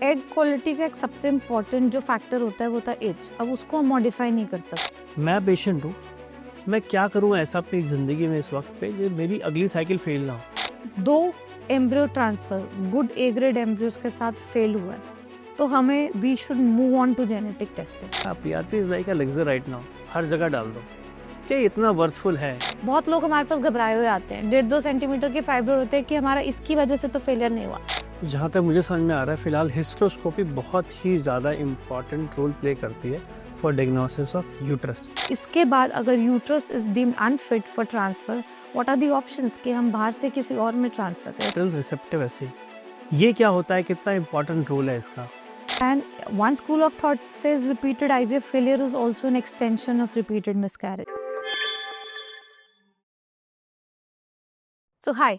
Egg quality का एक सबसे इम्पोर्टेंट जो फैक्टर होता है वो होता है एज। अब उसको हम मॉडिफाई नहीं कर सकते। मैं पेशेंट हूँ, मैं क्या करूँ ऐसा अपनी ज़िंदगी में इस वक्त पे जो मेरी अगली साइकिल फेल ना हो। 2 embryo transfer good A grade embryos के साथ फेल हुआ है, तो हमें we should move on to genetic testing. PRP is like a lecture right now, हर जगह डाल दो। क्या इतना वर्थफुल है? बहुत लोग हमारे पास घबराए हुए आते हैं, 1.5-2 सेंटीमीटर के फाइबर होते हैं कि हमारा इसकी वजह से तो फेलियर नहीं हुआ। जहाँ तक मुझे समझ में आ रहा है फिलहाल हिस्टेरोस्कोपी बहुत ही ज़्यादा इम्पॉर्टेंट रोल प्ले करती है फॉर डायग्नोसिस ऑफ यूट्रस। इसके बाद अगर uterus is deemed unfit for transfer, what are the options कि हम बाहर से किसी और में ट्रांसफर करें। रिसेप्टिव ऐसे ये क्या होता है, कितना इम्पोर्टेंट रोल है इसका? And one school of thought says repeated IVF failure is also an extension of repeated miscarriage. So hi,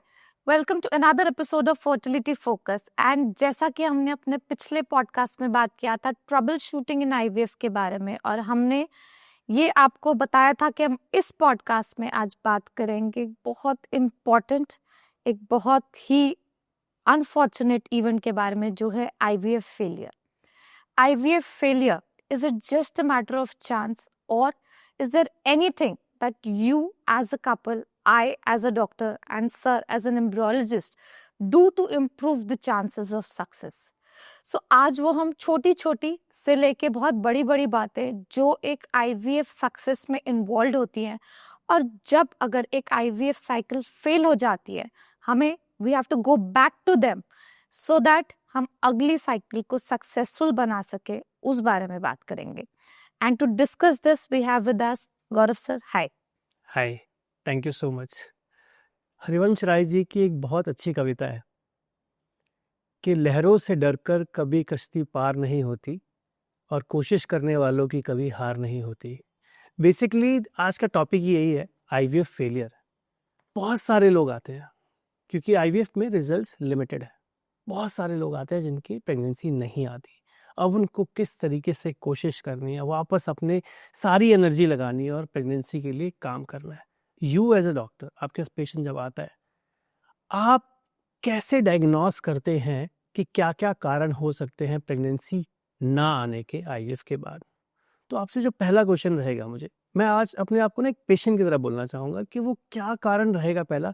welcome to another episode of Fertility Focus. And जैसा कि हमने अपने पिछले पॉडकास्ट में बात किया था ट्रबल शूटिंग इन IVF के बारे में, और हमने ये आपको बताया था कि हम इस पॉडकास्ट में आज बात करेंगे बहुत इम्पॉर्टेंट, एक बहुत ही अनफॉर्चुनेट इवेंट के बारे में जो है IVF failure. IVF failure, is it just a matter of chance, or is there anything that you as a couple, I as a doctor, and sir as an embryologist do to improve the chances of success? So आज वो हम छोटी छोटी से लेके बहुत बड़ी बड़ी बातें जो एक IVF सक्सेस में इन्वॉल्व होती हैं, और जब अगर एक IVF साइकिल फेल हो जाती है हमें we have to go back to them so that हम अगली साइकिल को सक्सेसफुल बना सके, उस बारे में बात करेंगे। And to discuss this we have with us Gaurav sir. Hi. Hi, thank you so much. Harivansh Rai ji की एक बहुत अच्छी कविता है कि लहरों से डरकर कभी कश्ती पार नहीं होती और कोशिश करने वालों की कभी हार नहीं होती। बेसिकली आज का टॉपिक यही है, आईवीएफ फेलियर। बहुत सारे लोग आते हैं क्योंकि आईवीएफ में रिजल्ट्स लिमिटेड है। बहुत सारे लोग आते हैं जिनकी प्रेगनेंसी नहीं आती। अब उनको किस तरीके से कोशिश करनी है, वापस अपने सारी एनर्जी लगानी है और प्रेगनेंसी के लिए काम करना है। यू एज अ डॉक्टर, आपके पास पेशेंट जब आता है, आप कैसे डायग्नोस करते हैं कि क्या क्या कारण हो सकते हैं प्रेगनेंसी ना आने के आईवीएफ के बाद? तो आपसे जो पहला क्वेश्चन रहेगा, मैं आज अपने आप को ना एक पेशेंट की तरह बोलना चाहूँगा कि वो क्या कारण रहेगा पहला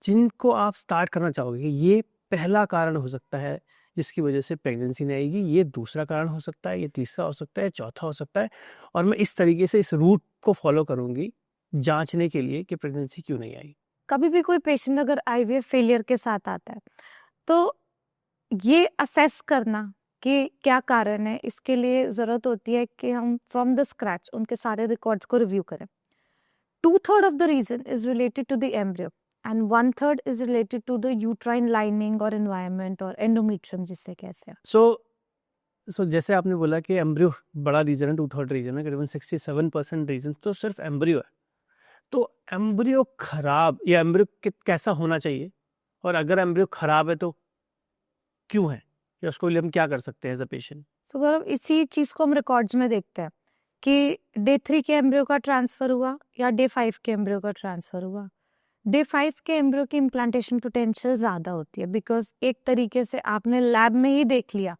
जिनको आप स्टार्ट करना चाहोगे कि ये पहला कारण हो सकता है जिसकी वजह से प्रेगनेंसी नहीं आएगी, ये दूसरा कारण हो सकता है, ये तीसरा हो सकता है, चौथा हो सकता है, और मैं इस तरीके से इस रूट को फॉलो करूंगी जांचने के लिए कि प्रेगनेंसी क्यों नहीं आई। कभी भी कोई पेशेंट अगर IVF फेलियर के साथ आता है तो ये असेस करना कि क्या कारण है, इसके लिए जरूरत होती है कि हम फ्रॉम द स्क्रैच उनके सारे रिकॉर्ड्स को रिव्यू करें। 2/3 of the reason is related to the embryo and 1/3 is related to the uterine lining or environment or endometrium जिसे कहते हैं। सो जैसे आपने बोला कि एम्ब्रियो बड़ा रीजन है, 2/3 रीजन है, करीबन 67% रीजन तो सिर्फ एम्ब्रियो है। तो एम्ब्रियो खराब या एम्ब्रियो कैसा होना चाहिए, और अगर एम्ब्रियो खराब है तो क्यों है, या उसको लिए हम क्या कर सकते हैं एज अ पेशेंट? सो गौरव, इसी चीज को हम रिकॉर्ड्स में देखते हैं कि डे 3 के एम्ब्रियो का ट्रांसफर हुआ या डे 5 के एम्ब्रियो का ट्रांसफर हुआ। डे 5 के एम्ब्रियो की इम्प्लांटेशन पोटेंशियल ज्यादा होती है, बिकॉज एक तरीके से आपने लैब में ही देख लिया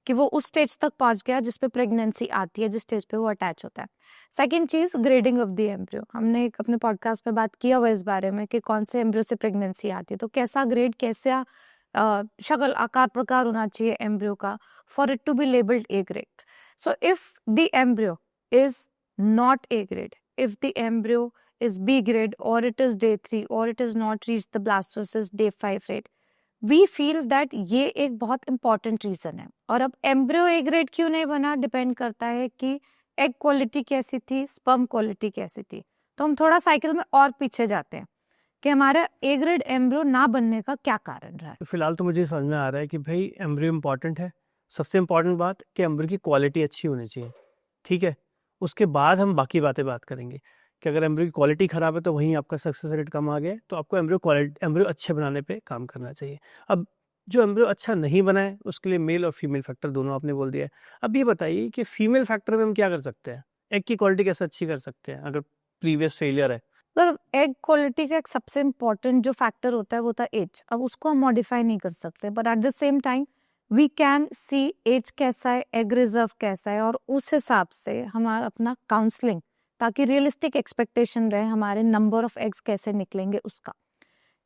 कि वो उस स्टेज तक पहुंच गया जिसपे प्रेगनेंसी आती है, जिस स्टेज पे वो अटैच होता है। सेकंड चीज, ग्रेडिंग ऑफ द एम्ब्रियो। हमने अपने पॉडकास्ट में बात किया हुआ इस बारे में कि कौन से एम्ब्रियो से प्रेगनेंसी आती है, तो कैसा ग्रेड, कैसा शक्ल आकार प्रकार होना चाहिए एम्ब्रियो का for it to be labelled A grade. So if the embryo is not A grade, if the embryo is B grade, or it is day 3, or it has not reached the blastocyst day 5 rate, we feel that ये एक बहुत important reason है। और अब embryo A grade क्यों नहीं बना depend करता है कि एग क्वालिटी कैसी थी, स्पर्म क्वालिटी कैसी थी। तो हम थोड़ा साइकिल में और पीछे जाते हैं कि हमारा ए ग्रेड एम्ब्रियो ना बनने का क्या कारण रहा है। तो फिलहाल तो मुझे समझ में आ रहा है कि भाई एम्ब्रियो इंपॉर्टेंट है। सबसे इम्पॉर्टेंट बात कि एम्ब्रियो की क्वालिटी अच्छी होनी चाहिए, ठीक है। उसके बाद हम बाकी बात करेंगे कि अगर एम्ब्रियो की क्वालिटी ख़राब है तो वहीं आपका सक्सेस रेट कम आ गया, तो आपको एम्ब्रियो अच्छे बनाने पे काम करना चाहिए। अब जो एम्ब्रियो अच्छा नहीं बना है उसके लिए मेल और फीमेल फैक्टर दोनों आपने बोल दिया है। अब ये बताइए कि फीमेल फैक्टर में हम क्या कर सकते हैं, एग की क्वालिटी कैसे अच्छी कर सकते हैं अगर प्रीवियस फेलियर है? पर एग क्वालिटी का एक सबसे इम्पोर्टेंट जो फैक्टर होता है वो होता है एज। अब उसको हम मॉडिफाई नहीं कर सकते, but at the same time we can see age कैसा है, एग रिजर्व कैसा है, और उस हिसाब से हमारा अपना काउंसलिंग, ताकि रियलिस्टिक एक्सपेक्टेशन रहे हमारे नंबर ऑफ एग्स कैसे निकलेंगे उसका।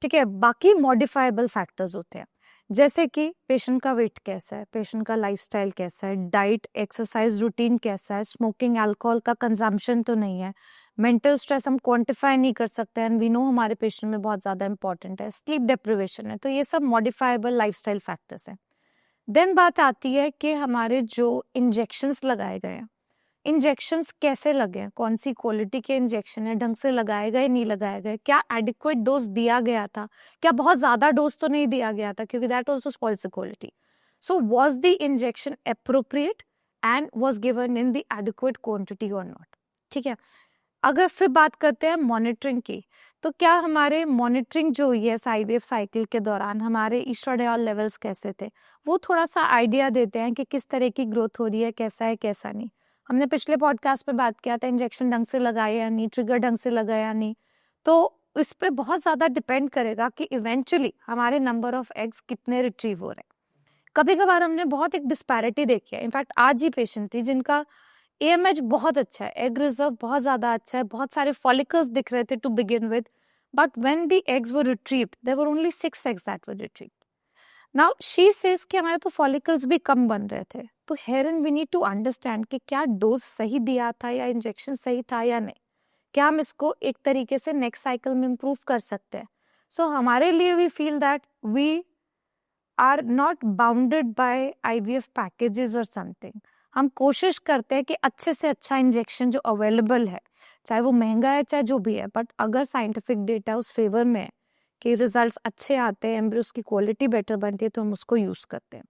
ठीक है, बाकी मॉडिफाइबल फैक्टर्स होते हैं, जैसे कि पेशेंट का वेट कैसा है, पेशेंट का लाइफस्टाइल कैसा है, डाइट एक्सरसाइज रूटीन कैसा है, स्मोकिंग अल्कोहल का कंजम्पशन तो नहीं है, मेंटल स्ट्रेस हम क्वांटिफाई नहीं कर सकते एंड वी नो हमारे पेशेंट में बहुत ज़्यादा इंपॉर्टेंट है, स्लीप डिप्रिवेशन है, तो ये सब मॉडिफाइबल लाइफस्टाइल फैक्टर्स हैं। देन बात आती है कि हमारे जो इंजेक्शंस लगाए गए हैं, इंजेक्शंस कैसे लगे हैं, कौन सी क्वालिटी के इंजेक्शन है, ढंग से लगाए गए नहीं लगाए गए, क्या एडिक्वेट डोज दिया गया था, क्या बहुत ज्यादा डोज तो नहीं दिया गया था, क्योंकि that also spoils the quality. So was the injection appropriate and was given in the adequate quantity और नॉट। ठीक है, अगर फिर बात करते हैं मॉनिटरिंग की, तो क्या हमारे मॉनिटरिंग जो हुई है IVF साइकिल के दौरान हमारे ईस्ट्राडियोल लेवल्स कैसे थे, वो थोड़ा सा आइडिया देते हैं कि किस तरह की ग्रोथ हो रही है, कैसा है कैसा नहीं। हमने पिछले पॉडकास्ट में बात किया था इंजेक्शन ढंग से लगाया या नहीं, ट्रिगर ढंग से लगाया या नहीं, तो इस पे बहुत ज़्यादा डिपेंड करेगा कि इवेंचुअली हमारे नंबर ऑफ एग्स कितने रिट्रीव हो रहे हैं। कभी कभार हमने बहुत एक डिस्पैरिटी देखी है, इनफैक्ट आज ही पेशेंट थी जिनका AMH बहुत अच्छा है, एग रिजर्व बहुत ज़्यादा अच्छा है, बहुत सारे फॉलिकल्स दिख रहे थे to begin with, but when the eggs were retrieved there were only 6 eggs that were retrieved. Now she says कि हमारे तो फॉलिकल्स भी कम बन रहे थे, तो हेयरन वी नीड टू अंडरस्टैंड कि क्या डोज सही दिया था या इंजेक्शन सही था या नहीं, क्या हम इसको एक तरीके से नेक्स्ट साइकिल में इम्प्रूव कर सकते हैं। सो हमारे लिए we feel that we are not bounded by IVF packages और समथिंग। हम कोशिश करते हैं कि अच्छे से अच्छा इंजेक्शन जो अवेलेबल है, चाहे वो महंगा है चाहे जो भी है, बट अगर साइंटिफिक डेटा उस फेवर में है कि रिजल्ट्स अच्छे आते हैं, एम्ब्रियोस की क्वालिटी बेटर बनती है, तो हम उसको यूज करते हैं।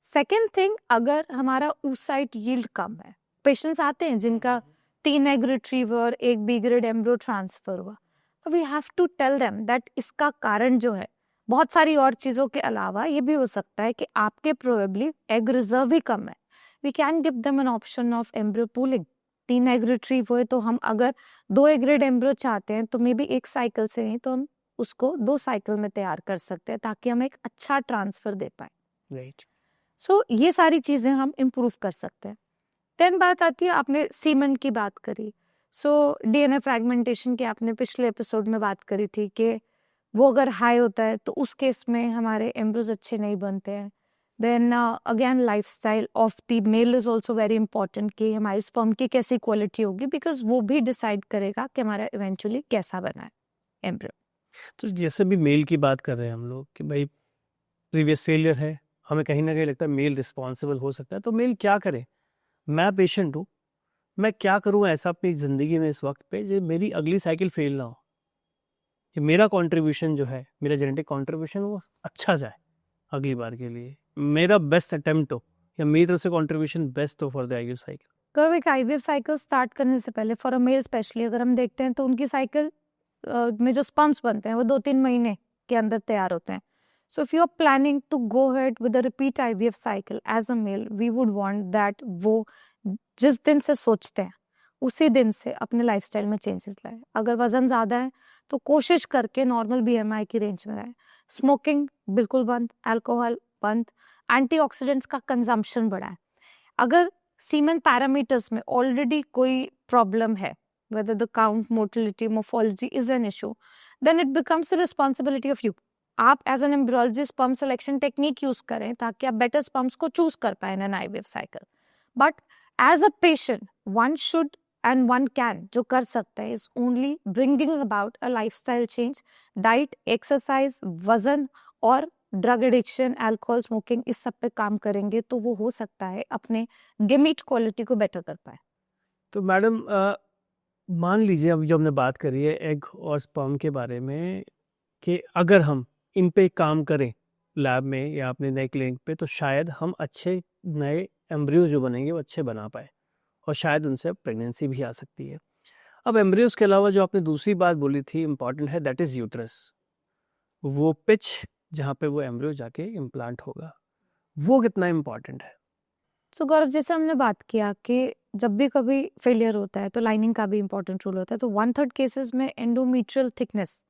सेकेंड थिंग, अगर हमारा oocyte यील्ड कम है, पेशेंट्स आते हैं जिनका 3 egg retriever, 1 B grade embryo transfer हुआ, तो we have to tell them that इसका कारण जो है, बहुत सारी और चीज़ों के अलावा ये भी हो सकता है कि आपके प्रोबेबली एग रिजर्व ही कम है। We can give them an option of embryo pooling. 3 egg retrieve हुए तो हम अगर 2 ए ग्रेड एम्ब्रियो चाहते हैं तो मे बी 1 साइकिल से नहीं तो हम उसको 2 साइकिल में तैयार कर सकते हैं, ताकि हम एक अच्छा ट्रांसफर दे पाए। राइट। सो ये सारी चीज़ें हम इम्प्रूव कर सकते हैं। देन बात आती है, आपने सीमन की बात करी, सो DNA फ्रैगमेंटेशन की आपने पिछले एपिसोड में बात करी थी कि वो अगर हाई होता है तो उस केस में हमारे एम्ब्रियोज अच्छे नहीं बनते हैं। Then again lifestyle of the male is also very important कि हमारी स्पर्म की कैसी क्वालिटी होगी, बिकॉज वो भी डिसाइड करेगा कि हमारा इवेंचुअली कैसा बना है एम्ब्रियो। तो जैसे भी मेल की बात कर रहे हैं हम लोग कि भाई प्रीवियस फेलियर है, हमें कहीं ना कहीं लगता है मेल रिस्पॉन्सिबल हो सकता है, तो मेल क्या करे? मैं पेशेंट हूँ, मैं क्या करूँ ऐसा अपनी ज़िंदगी में इस वक्त पे जो मेरी अगली साइकिल फेल ना हो, कि मेरा कंट्रीब्यूशन जो है, मेरा जेनेटिक कंट्रीब्यूशन वो अच्छा जाए अगली बार के लिए, मेरा बेस्ट अटेम्प्ट हो, या मेरी तरफ से कंट्रीब्यूशन बेस्ट हो फॉर द IVF साइकिल। कब एक IVF साइकिल स्टार्ट करने से पहले फॉर अ मेल स्पेशली अगर हम देखते हैं तो उनकी साइकिल में जो स्पर्म्स बनते हैं वो 2-3 महीने के अंदर तैयार होते हैं। So if you are planning to go head with a repeat IVF cycle as a male, we would want that वो जिस दिन से सोचते हैं उसी दिन से अपने लाइफस्टाइल में चेंजेस लाए। अगर वजन ज़्यादा है तो कोशिश करके नॉर्मल BMI की रेंज में रहे, स्मोकिंग बिल्कुल बंद, अल्कोहल बंद, एंटीऑक्सीडेंट्स का कंजम्पशन बढ़ाए। अगर सीमेन पैरामीटर्स में ऑलरेडी कोई प्रॉब्लम है, whether the count, motility, morphology is an issue, then it becomes the responsibility of you. आप as an embryologist sperm selection technique use करें ताकि आप बेटर स्पर्म्स को चूज कर पाए in an IVF cycle. But as a patient one should and one can, जो कर सकता है is only bringing about a lifestyle change, diet, exercise, वजन और ड्रग एडिक्शन, अल्कोहल, स्मोकिंग, इस सब पे काम करेंगे तो वो हो सकता है अपने गेमीट क्वालिटी को बेटर कर पाए। तो मैडम मान लीजिए अब जो हमने बात करी है एग और स्पर्म के बारे में, कि अगर हम इन पे काम करें लैब में या अपने नए क्लिनिक पे, तो शायद हम अच्छे नए एम्ब्रियो जो बनेंगे वो अच्छे बना पाए, और शायद उनसे प्रेगनेंसी भी आ सकती है। अब एम्ब्रियोज के अलावा जो आपने दूसरी बात बोली थी इम्पॉर्टेंट है, दैट इज़ यूट्रस, वो पिच जहाँ पे वो एम्ब्रियो जाके इम्प्लांट होगा, वो कितना इम्पॉर्टेंट है? सो गौरव, जैसे हमने बात किया कि जब भी कभी फेलियर होता है तो लाइनिंग का भी इंपॉर्टेंट रोल होता है, तो 1/3 केसेस में endometrial thickness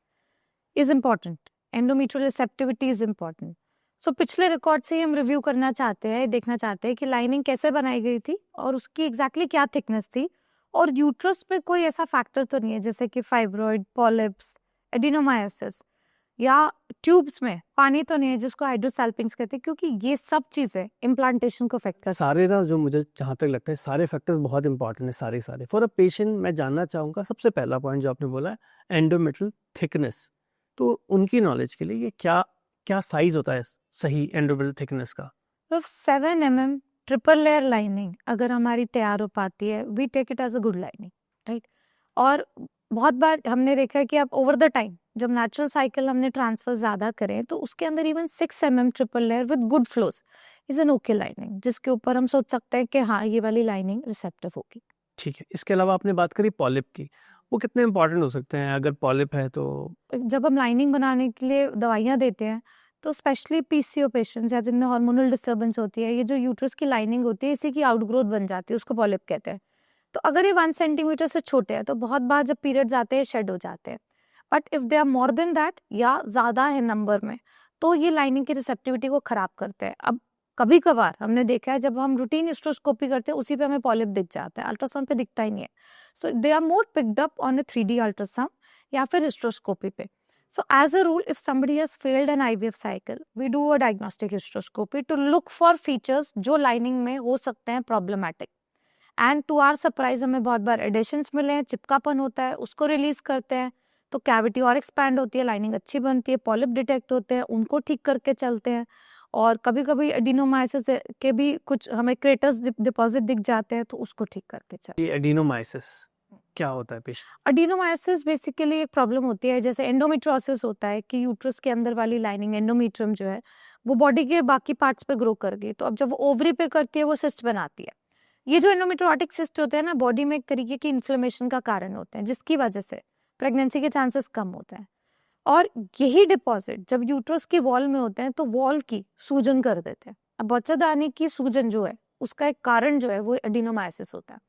is important, endometrial receptivity is important. So पिछले रिकॉर्ड से ही हम रिव्यू करना चाहते हैं, देखना चाहते हैं कि लाइनिंग कैसे बनाई गई थी और उसकी एग्जैक्टली क्या थिकनेस थी, और यूट्रस में कोई ऐसा फैक्टर तो नहीं है जैसे कि फाइब्रॉइड, पॉलिप्स, एडिनोमायोसिस, या ट्यूब्स में पानी तो नहीं है जिसको हाइड्रोसैल्पिंग्स कहते हैं, क्योंकि ये सब चीजें इम्प्लांटेशन को अफेक्ट करती हैं। सारे ना, जो मुझे जहाँ तक लगता है सारे फैक्टर्स बहुत इंपॉर्टेंट है, सारे फॉर अ पेशेंट। मैं जानना चाहूँगा सबसे पहला पॉइंट जो आपने बोला है, एंडोमेट्रियल थिकनेस। तो उनकी नॉलेज के लिए ये क्या क्या साइज होता है सही एंडोमेट्रियल थिकनेस का? तो 7 mm ट्रिपल लेयर लाइनिंग अगर हमारी तैयार हो पाती है, we take it as a good lining, right. और बहुत बार हमने देखा है कि आप ओवर द टाइम जब नेचुरल साइकिल हमने ट्रांसफर ज्यादा करें तो उसके अंदर even 6 mm triple layer with good flows is an okay lining, जिसके ऊपर हम सोच सकते हैं कि हाँ, ये वाली लाइनिंग रिसेप्टिव होगी। ठीक है। इसके अलावा आपने बात करी पॉलिप की, वो कितने इंपॉर्टेंट हो सकते हैं अगर पॉलिप है तो? जब हम लाइनिंग बनाने के लिए दवाइयाँ देते हैं तो स्पेशली पीसीओ पेशेंट्स या जिनमें हार्मोनल डिस्टर्बेंस होती है, ये जो यूट्रस की लाइनिंग होती है इसी की आउटग्रोथ बन जाती है, उसको पॉलिप कहते हैं। तो अगर ये 1 सेंटीमीटर से छोटे हैं तो बहुत बार जब पीरियड्स आते हैं शेड हो जाते हैं, but if they are more than that या ज्यादा है नंबर में तो ये लाइनिंग की रिसेप्टिविटी को खराब करते हैं। अब कभी कभार हमने देखा है जब हम रूटीन हिस्ट्रोस्कोपी करते हैं उसी पे हमें पॉलिप दिख जाता है, अल्ट्रासाउंड पे दिखता ही नहीं है। So they are more picked up on a 3D ultrasound या फिर हिस्ट्रोस्कोपी पे। So as a rule, if somebody has failed an IVF cycle, we do a diagnostic hysteroscopy to look for features जो lining में हो सकते हैं problematic. And to our surprise हमें बहुत बार adhesions मिले हैं, चिपकापन होता है, उसको रिलीज करते हैं तो कैविटी और एक्सपैंड होती है, लाइनिंग अच्छी बनती है, पॉलिप डिटेक्ट होते हैं, उनको ठीक करके चलते हैं। और कभी कभी एडिनोमाइसिस के भी कुछ हमें क्रेटर्स डिपॉजिट दिख जाते हैं तो उसको ठीक करके चलते हैं। ये एडिनोमाइसिस क्या होता है पेशेंट? एडिनोमायोसिस बेसिकली एक प्रॉब्लम होती है, जैसे एंडोमेट्रोसिस होता है कि यूट्रस के अंदर वाली लाइनिंग एंडोमेट्रियम जो है वो बॉडी के बाकी पार्ट्स पे ग्रो कर गई, तो अब जब वो ओवरी पे करती है वो सिस्ट बनाती है। ये जो एंडोमेट्रियोटिक सिस्ट होते हैं ना, बॉडी में एक तरीके की इन्फ्लेमेशन का कारण होते हैं जिसकी वजह से प्रेगनेंसी के चांसेस कम होते हैं। और यही डिपॉजिट जब यूट्रस की वॉल में होते हैं तो वॉल की सूजन कर देते हैं। अब बच्चादानी की सूजन जो है उसका एक कारण जो है वो एडिनोमायोसिस होता है।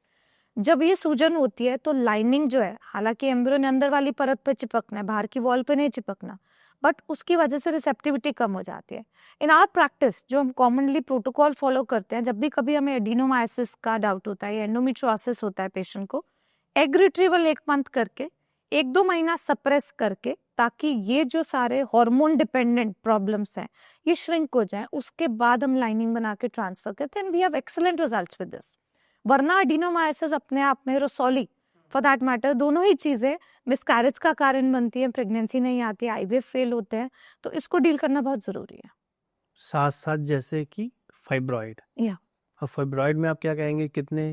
जब ये सूजन होती है तो लाइनिंग जो है, हालांकि एम्ब्रियो ने अंदर वाली परत पे चिपकना है, बाहर की वॉल पे नहीं चिपकना, बट उसकी वजह से रिसेप्टिविटी कम हो जाती है। इन आवर प्रैक्टिस जो हम कॉमनली प्रोटोकॉल फॉलो करते हैं, जब भी कभी हमें एडिनोमायोसिस का डाउट होता है या एंडोमेट्रियोसिस होता है पेशेंट को, एग रिट्रीवल 1 मंथ करके 1-2 महीना सप्रेस करके, ताकि ये जो सारे हार्मोन डिपेंडेंट प्रॉब्लम्स हैं ये श्रिंक हो जाए, उसके बाद हम लाइनिंग बना के ट्रांसफर करते हैं and we have excellent results with this. वरना एडिनोमायोसिस अपने आप में, रसौली फॉर दैट मैटर, दोनों ही चीजें मिसकैरेज का कारण बनती है, प्रेगनेंसी नहीं आती, आईवीएफ फेल होते हैं, तो इसको डील करना बहुत जरूरी है। साथ साथ जैसे कि फाइब्रॉइड, या फाइब्रॉइड में आप क्या कहेंगे, कितने?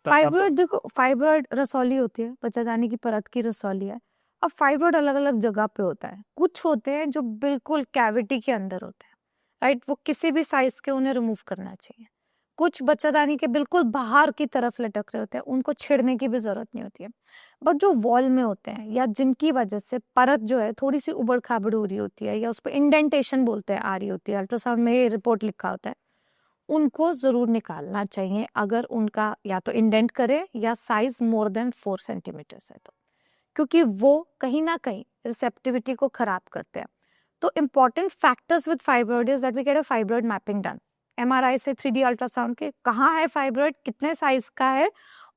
फाइब्रॉइड, देखो फाइब्रॉइड रसौली होती है, बच्चादानी की परत की रसौली है। अब फाइब्रॉइड अलग अलग जगह पे होता है, कुछ होते हैं जो बिल्कुल कैविटी के अंदर होते हैं, राइट, वो किसी भी साइज के उन्हें रिमूव करना चाहिए। कुछ बच्चादानी के बिल्कुल बाहर की तरफ लटक रहे होते हैं, उनको छेड़ने की भी जरूरत नहीं होती है। बट जो वॉल में होते हैं या जिनकी वजह से परत जो है थोड़ी सी उबड़ खाबड़ हो रही होती है या उस पर इंडेंटेशन बोलते हैं आ रही होती है, अल्ट्रासाउंड में ये रिपोर्ट लिखा होता है, उनको जरूर निकालना चाहिए अगर उनका या तो इंडेंट करे या साइज मोर देन 4 सेंटीमीटर है तो, क्योंकि वो कहीं ना कहीं रिसेप्टिविटी को खराब करते हैं। तो important factors with fibroid is that we get a fibroid mapping done, MRI से 3D अल्ट्रासाउंड के, कहाँ है फाइब्रॉइड, कितने साइज का है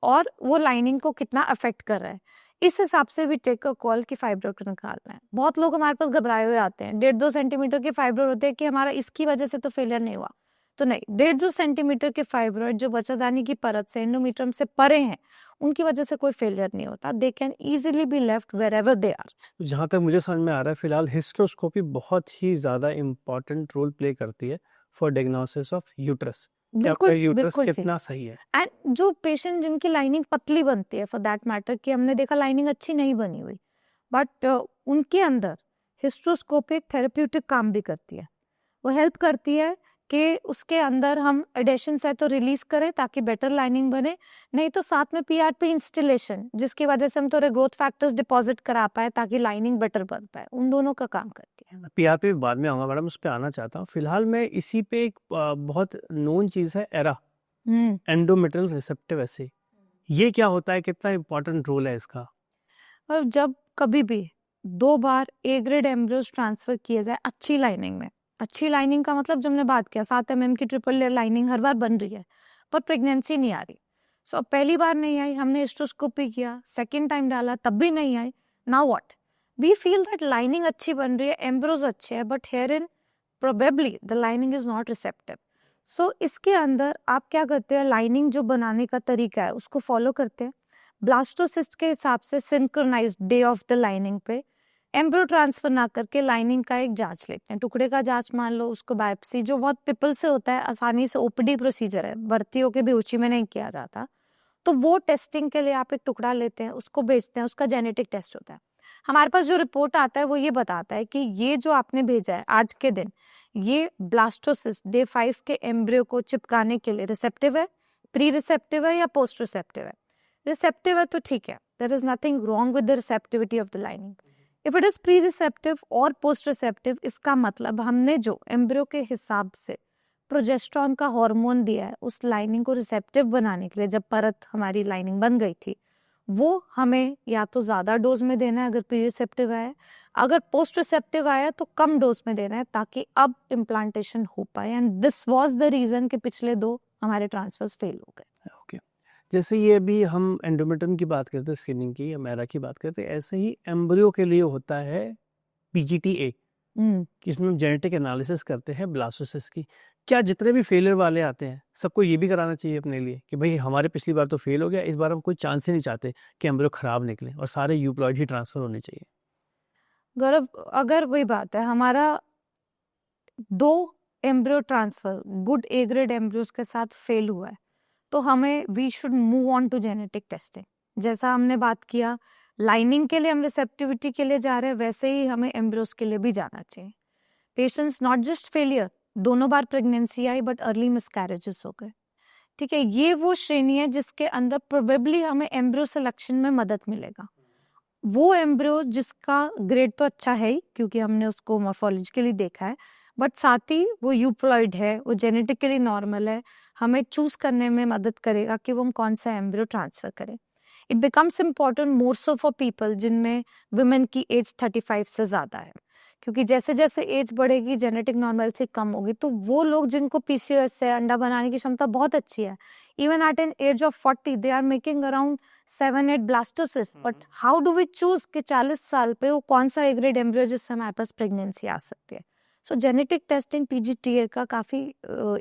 और वो लाइनिंग को कितना अफेक्ट कर रहा है, इस हिसाब से भी टेक अ कॉल कि फाइब्रॉइड को निकालना है। बहुत लोग हमारे पास घबराए हुए आते हैं, 1.5-2 सेंटीमीटर के फाइब्रॉइड होते हैं कि हमारा इसकी वजह से तो फेलियर नहीं हुआ, तो नहीं, 1.5-2 सेंटीमीटर के फाइब्रॉइड जो बच्चादानी की परत से, एंडोमेट्रियम से परे हैं, उनकी वजह से कोई फेलियर नहीं होता, they can easily be left wherever they are. जहाँ तक मुझे समझ में आ रहा है फिलहाल हिस्ट्रोस्कोपी बहुत ही ज़्यादा इम्पॉर्टेंट रोल प्ले करती है फॉर डायग्नोसिस ऑफ यूट्रस। क्या आपका बिल्कुल यूट्रस बिल्कुल ठीक। कितना सही है? एंड जो पेशेंट जिनकी लाइनिंग पतली बनती है, फॉर दैट मैटर, कि हमने देखा लाइनिंग अच्छी नहीं बनी हुई, बट उनके अंदर हिस्ट्रोस्कोपी एक थेरेप्यूटिक काम भी करती है। वो हेल्प करती है कि उसके अंदर हम एडेशंस है तो रिलीज करें ताकि बेटर लाइनिंग बने, नहीं तो साथ में पीआरपी इंस्टॉलेशन जिसकी वजह से हम थोड़े ग्रोथ फैक्टर्स डिपॉजिट करा पाए ताकि लाइनिंग बेटर बन पाए, उन दोनों का काम करती है। पीआरपी बाद में आऊँगा मैडम, उस पर आना चाहता हूँ। फिलहाल मैं इसी पे एक बहुत नोन चीज़ है एरा, एंडोमेट्रियल रिसेप्टिव एसे, ये क्या होता है, कितना इम्पोर्टेंट रोल है इसका? और जब कभी भी 2 बार ए ग्रेड एम्ब्रियोज ट्रांसफर किए जाए अच्छी लाइनिंग में, अच्छी लाइनिंग का मतलब जो हमने बात किया 7 mm की ट्रिपल लेयर लाइनिंग हर बार बन रही है पर प्रेगनेंसी नहीं आ रही। सो पहली बार नहीं आई, हमने हिस्ट्रोस्कोपी किया, सेकेंड टाइम डाला तब भी नहीं आई। Now what, we feel that lining अच्छी बन रही है, एम्ब्रोज अच्छे हैं, but here in probably the lining is not receptive. So इसके अंदर आप क्या करते हैं, लाइनिंग जो बनाने का तरीका है उसको फॉलो करते हैं। ब्लास्टोसिस्ट के हिसाब से synchronised day of the lining पे एम्ब्रो ट्रांसफर ना करके लाइनिंग का एक जांच लेते हैं, टुकड़े का जांच मान लो, उसको बायोप्सी, जो बहुत पीपल से होता है, आसानी से ओपीडी प्रोसीजर है, भर्तियों के भी ऊंची में नहीं किया जाता। तो वो टेस्टिंग के लिए आप एक टुकड़ा लेते हैं, उसको बेचते हैं, उसका जेनेटिक टेस्ट होता है। हमारे पास जो रिपोर्ट आता है वो ये बताता है कि ये जो आपने भेजा है आज के दिन, ये ब्लास्टोसिस्ट डे 5 के एम्ब्रियो को चिपकाने के लिए रिसेप्टिव है, प्री रिसेप्टिव है या पोस्ट रिसेप्टिव है। रिसेप्टिव है तो ठीक है, there is nothing wrong with the receptivity of the lining. If it is pre receptive और पोस्ट रिसेप्टिव, इसका मतलब हमने जो एम्ब्रियो के हिसाब से प्रोजेस्टेरॉन का हार्मोन दिया है उस लाइनिंग को रिसेप्टिव बनाने के लिए, जब परत हमारी लाइनिंग बन गई थी, वो हमें या तो ज्यादा डोज में देना है अगर प्री रिसेप्टिव आया है, अगर पोस्ट रिसेप्टिव आया तो कम डोज में देना है ताकि अब इम्प्लांटेशन हो पाए। And this was the reason कि पिछले 2 हमारे ट्रांसफर्स फेल हो गए। ओके, जैसे ये अभी हम एंडोमेट्रियम की बात करते हैं, स्क्रीनिंग की या मैरा की बात करते हैं, ऐसे ही एम्ब्रियो के लिए होता है PGTA, कि इसमें हम जेनेटिक एनालिसिस करते हैं ब्लास्टोसिस्ट की। क्या जितने भी फेलियर वाले आते हैं सबको ये भी कराना चाहिए अपने लिए कि भाई हमारे पिछली बार तो फेल हो गया, इस बार हम कोई चांस ही नहीं चाहते कि एम्ब्रियो खराब निकले और सारे यूप्लॉइड ही ट्रांसफर होने चाहिए? गौरव, अगर वही बात है, हमारा 2 embryo transfer good A grade embryos के साथ फेल हुआ है तो हमें we should move on to genetic testing. जैसा हमने बात किया लाइनिंग के लिए हम रिसेप्टिविटी के लिए जा रहे हैं, वैसे ही हमें एम्ब्रियोज के लिए भी जाना चाहिए। पेशेंट्स नॉट जस्ट फेलियर, दोनों बार pregnancy I but early miscarriages हो गए, ठीक है, ये वो श्रेणी है जिसके अंदर प्रोबेबली हमें एम्ब्रियो सिलेक्शन में मदद मिलेगा। वो एम्ब्रियो जिसका ग्रेड तो अच्छा है ही क्योंकि हमने उसको मॉर्फोलॉजिकली देखा है, बट साथ ही वो यूप्लॉइड है, वो जेनेटिकली नॉर्मल है, हमें चूज करने में मदद करेगा कि वो हम कौन सा एम्ब्रियो ट्रांसफर करें। It becomes important more so for people जिनमें वुमेन की एज 35 से ज्यादा है, क्योंकि जैसे जैसे एज बढ़ेगी जेनेटिक नॉर्मलिटी कम होगी, तो वो लोग जिनको PCOS है, अंडा बनाने की क्षमता बहुत अच्छी है, even at an age of 40 they are making around 7-8 blastocyst. But how do we choose कि 40 साल पे वो कौन सा ए ग्रेड एम्ब्रियो जिससे हमारे पास प्रेगनेंसी आ सकती है। सो जेनेटिक टेस्टिंग PGTA का काफी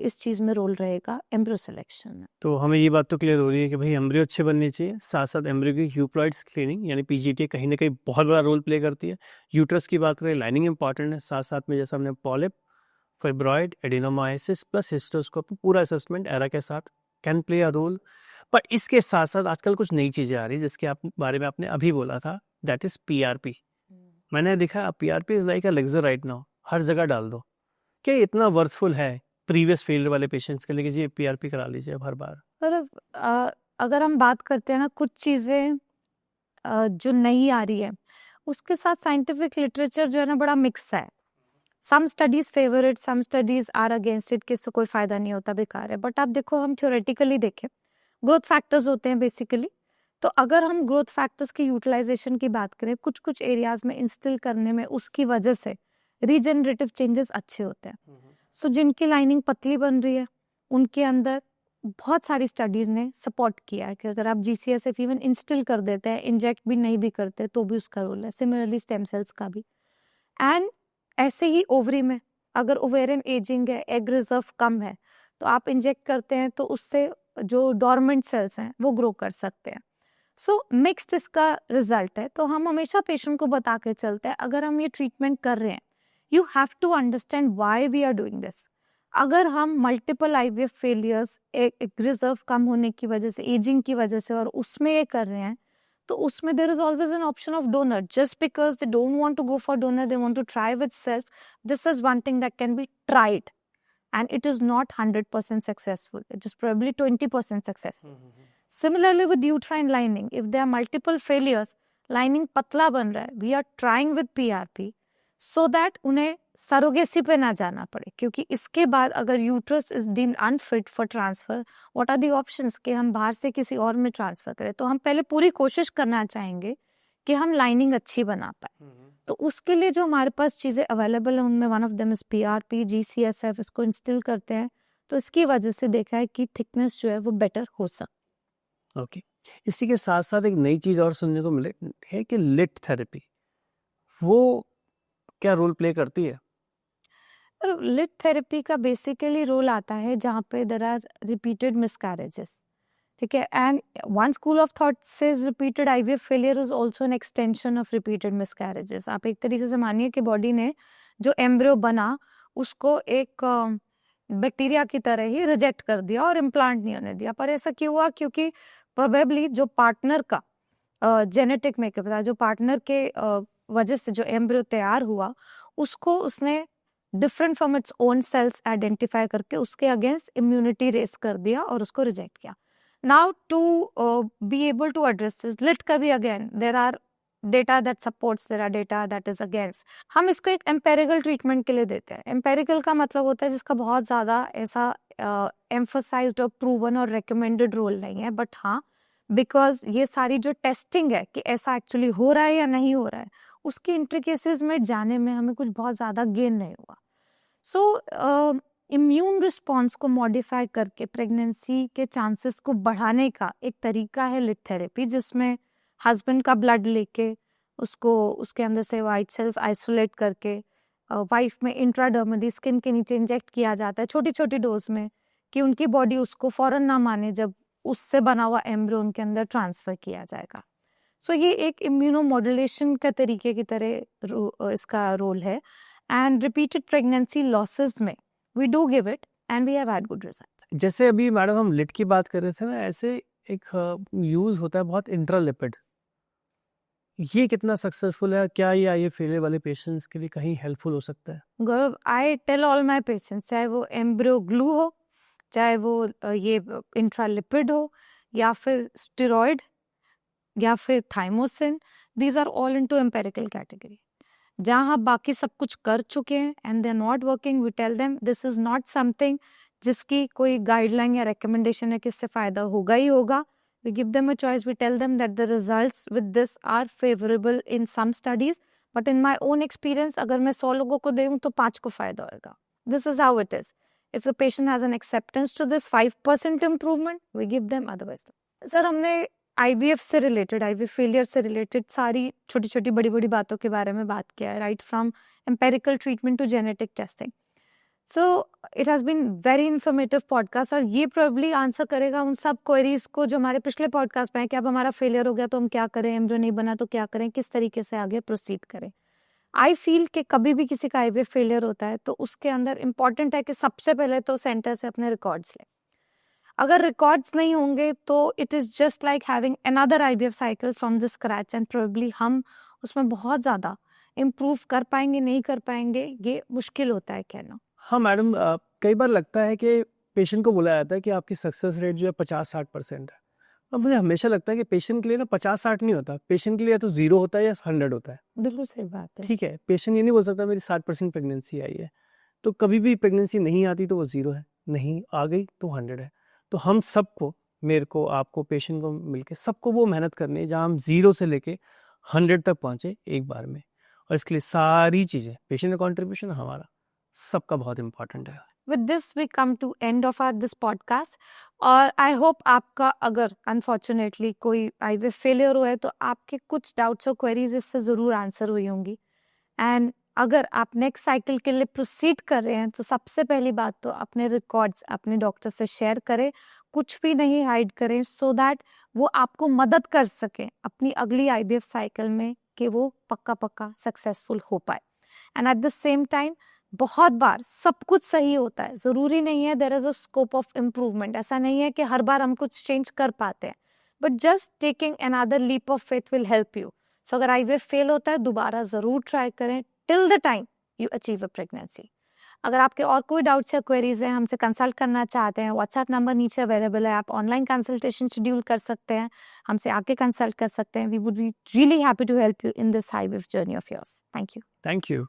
इस चीज में रोल रहेगा एम्ब्रियो सिलेक्शन में। तो हमें ये बात तो क्लियर हो रही है कि भाई एम्ब्रियो अच्छे बनने चाहिए, साथ साथ एम्ब्रियो की यूप्लॉइड स्क्रीनिंग यानी PGTA कहीं ना कहीं बहुत बड़ा रोल प्ले करती है। यूट्रस की बात करें, लाइनिंग इंपॉर्टेंट है, साथ साथ में जैसा हमने पॉलिप, फाइब्रॉइड, एडिनोमाइसिस प्लस हिस्टोस्कोपी, पूरा असेसमेंट एरा के साथ कैन प्ले अ रोल। पर इसके साथ साथ आजकल कुछ नई चीज़ें आ रही है जिसके बारे में आपने अभी बोला था, दैट इज PRP। मैंने देखा PRP is like a lecture right now, हर जगह डाल दो। क्या ये इतना वर्थफुल है प्रीवियस फेलियर वाले पेशेंट्स के लिए कि जी PRP करा लीजिए अब हर बार? मतलब अगर हम बात करते हैं ना, कुछ चीजें जो नई आ रही है उसके साथ साइंटिफिक लिटरेचर जो है ना बड़ा मिक्स है। Some studies favour it, some studies are against it, किससे कोई फायदा नहीं होता, बेकार है। बट आप देखो, हम थ्योरेटिकली देखें, ग्रोथ फैक्टर्स होते हैं बेसिकली, तो अगर हम ग्रोथ फैक्टर्स की यूटिलाइजेशन की बात करें, कुछ कुछ एरियाज में इंस्टिल करने में उसकी वजह से रीजनरेटिव चेंजेस अच्छे होते हैं। सो जिनकी लाइनिंग पतली बन रही है उनके अंदर बहुत सारी स्टडीज ने सपोर्ट किया है कि अगर आप GCSF इवन इंस्टिल कर देते हैं, इंजेक्ट भी नहीं भी करते तो भी उसका रोल है, सिमिलरली स्टेम सेल्स का भी। एंड ऐसे ही ओवरी में अगर ओवेरियन एजिंग है, एग रिजर्व कम है, तो आप इंजेक्ट करते हैं तो उससे जो डॉर्मेंट सेल्स हैं वो ग्रो कर सकते हैं। सो मिक्स्ड इसका रिजल्ट है। तो हम हमेशा पेशेंट को बता के चलते हैं, अगर हम ये ट्रीटमेंट कर रहे हैं, you have to understand why we are doing this. अगर हम मल्टीपल IVF फेलियर्स, एक रिजर्व कम होने की वजह से, एजिंग की वजह से, और उसमें ये कर रहे हैं, तो उसमें there is always an option of donor. Just because they don't want to go for donor, they want to try with self, this is one thing that can be tried and it is not 100% successful. It is probably 20% successful. Similarly with uterine lining, if there are multiple failures, lining पतला बन रहा है, we are trying with PRP so that उन्हें surrogacy पे ना जाना पड़े, क्योंकि इसके बाद अगर uterus is deemed unfit for transfer, what are the options कि हम बाहर से किसी और में ट्रांसफर करें। तो हम पहले पूरी कोशिश करना चाहेंगे कि हम लाइनिंग अच्छी बना पाए। तो उसके लिए जो हमारे पास चीज़ें अवेलेबल हैं उनमें one of them is PRP, GCSF, इसको इंस्टिल करते हैं, तो इसकी वजह से देखा है कि थिकनेस जो है वो बेटर हो सकती। ओके, इसी के साथ साथ एक नई चीज़ और सुनने को मिले है कि लिट थेरेपी, वो क्या रोल प्ले करती है? लिट थेरेपी का बेसिकली रोल आता है जहाँ पे देर आर रिपीटेड मिसकैरेजेस, ठीक है, and one school of thought says repeated IVF failure is also an extension of repeated miscarriages. आप एक तरीके से मानिए कि बॉडी ने जो एम्ब्रियो बना उसको एक बैक्टीरिया की तरह ही रिजेक्ट कर दिया और इम्प्लांट नहीं होने दिया। पर ऐसा क्यों हुआ? क्योंकि प्रोबेबली जो पार्टनर का जेनेटिक मेकअप था, जो पार्टनर के वजह से जो एम्ब्रियो तैयार हुआ उसको उसने different from its own cells identify करके उसके अगेंस्ट इम्यूनिटी रेस कर दिया और उसको रिजेक्ट किया। Now to be able to address this lit का भी again there are data that supports, there are data that is against. हम इसको एक एम्पेरिकल ट्रीटमेंट के लिए देते हैं। एम्पेरिकल का मतलब होता है जिसका बहुत ज़्यादा ऐसा एम्फोसाइज्ड और प्रूवन और रिकमेंडेड रोल नहीं है, बट हाँ बिकॉज ये सारी जो टेस्टिंग है कि ऐसा एक्चुअली हो रहा है या नहीं हो रहा है उसकी इंट्रिकेसीज में जाने में हमें कुछ बहुत ज़्यादा गेन नहीं हुआ। सो इम्यून रिस्पॉन्स को मॉडिफाई करके प्रेगनेंसी के चांसेस को बढ़ाने का एक तरीका है लिट थेरेपी, जिसमें हस्बैंड का ब्लड लेके उसको उसके अंदर से वाइट सेल्स आइसोलेट करके वाइफ में इंट्राडर्मली स्किन के नीचे इंजेक्ट किया जाता है छोटी छोटी डोज में, कि उनकी बॉडी उसको फौरन ना माने जब उससे बना हुआ एम्ब्रियो उनके अंदर ट्रांसफर किया जाएगा। सो ये एक इम्यूनो मॉड्यूलेशन का तरीके की तरह इसका रोल है। एंड रिपीटेड प्रेगनेंसी लॉसेस में we do give it and we have had good results. जैसे अभी मैडम हम लिट की बात कर रहे थे ना, ऐसे एक यूज होता है बहुत इंट्रालिपिड, ये कितना सक्सेसफुल है? क्या ये IVF फेलियर वाले पेशेंट्स के लिए कहीं हेल्पफुल हो सकता है? Gaurav, I tell all my patients, चाहे वो एम्ब्रियो ग्लू हो, चाहे वो ये इंट्रालिपिड हो, या फिर स्टेरॉइड, या फिर thymosin, these are all into empirical category. जहाँ आप बाकी सब कुछ कर चुके हैं and they are not working, we tell them this is not something जिसकी कोई गाइडलाइन या रिकमेंडेशन है कि इससे फायदा होगा ही होगा। We give them a choice, we tell them that the results with this are favourable in some studies, but in my own experience अगर मैं 100 लोगों को दूँ तो 5 को फायदा होगा। This is how it is. If the patient has an acceptance to this 5% improvement, we give them, otherwise. Sir, हमने IVF से रिलेटेड, IVF फेलियर से रिलेटेड सारी छोटी छोटी बड़ी बड़ी बातों के बारे में बात किया है, right from empirical treatment to genetic testing. So it has been very informative podcast, और ये प्रोबेबली आंसर करेगा उन सब क्वेरीज को जो हमारे पिछले पॉडकास्ट में है कि अब हमारा फेलियर हो गया तो हम क्या करें, एम्ब्रियो नहीं बना तो क्या करें, किस तरीके से आगे प्रोसीड करें। आई फील कि कभी भी किसी का IVF फेलियर होता है तो उसके अंदर इम्पॉर्टेंट है कि सबसे पहले तो सेंटर से अपने रिकॉर्ड्स लें। अगर रिकॉर्ड्स नहीं होंगे तो it is just like having another IVF cycle from the scratch, and probably हम उसमें बहुत ज़्यादा इम्प्रूव कर पाएंगे नहीं कर पाएंगे, ये मुश्किल होता है कहना। हाँ मैडम, कई बार लगता है कि पेशेंट को बोला जाता है कि आपकी सक्सेस रेट जो है 50-60% है। अब मुझे हमेशा लगता है कि पेशेंट के लिए ना 50-60 नहीं होता, पेशेंट के लिए या तो 0 होता है या 100 होता है। बिल्कुल सही बात है। ठीक है, पेशेंट ये नहीं बोल सकता मेरी 60% प्रेगनेंसी आई है। तो कभी भी प्रेगनेंसी नहीं आती तो वो 0 है, नहीं आ गई तो 100 है। तो हम सबको, मेरे को, आपको, पेशेंट को मिलके सबको वो मेहनत करनी है जहाँ हम 0 से लेके 100 तक पहुँचे एक बार में। और इसके लिए सारी चीज़ें, पेशेंट का कॉन्ट्रीब्यूशन, हमारा सबका बहुत इंपॉर्टेंट है। With this we come to end of our this podcast, और आई होप आपका अगर अनफॉर्चुनेटली कोई IVF फेलियर हुआ है तो आपके कुछ डाउट्स और क्वेरीज इससे ज़रूर आंसर हुई होंगी। एंड अगर आप नेक्स्ट साइकिल के लिए प्रोसीड कर रहे हैं तो सबसे पहली बात तो अपने रिकॉर्ड्स अपने डॉक्टर से शेयर करें, कुछ भी नहीं हाइड करें, सो दैट वो आपको मदद कर सकें अपनी अगली IVF साइकिल में कि वो पक्का पक्का सक्सेसफुल हो पाए। And eight the same time बहुत बार सब कुछ सही होता है, ज़रूरी नहीं है, there is a scope of improvement, ऐसा नहीं है कि हर बार हम कुछ चेंज कर पाते हैं, but just taking another leap of faith will help you. So अगर IVF फेल होता है दोबारा ज़रूर ट्राई करें till the time you achieve a pregnancy. अगर आपके और कोई डाउट्स या क्वेरीज हैं, हमसे कंसल्ट करना चाहते हैं, व्हाट्सएप नंबर नीचे अवेलेबल है, आप ऑनलाइन कंसल्टेशन शेड्यूल कर सकते हैं, हमसे आके कंसल्ट कर सकते हैं। We would be really happy to help you in this IVF journey of yours. Thank you. Thank you.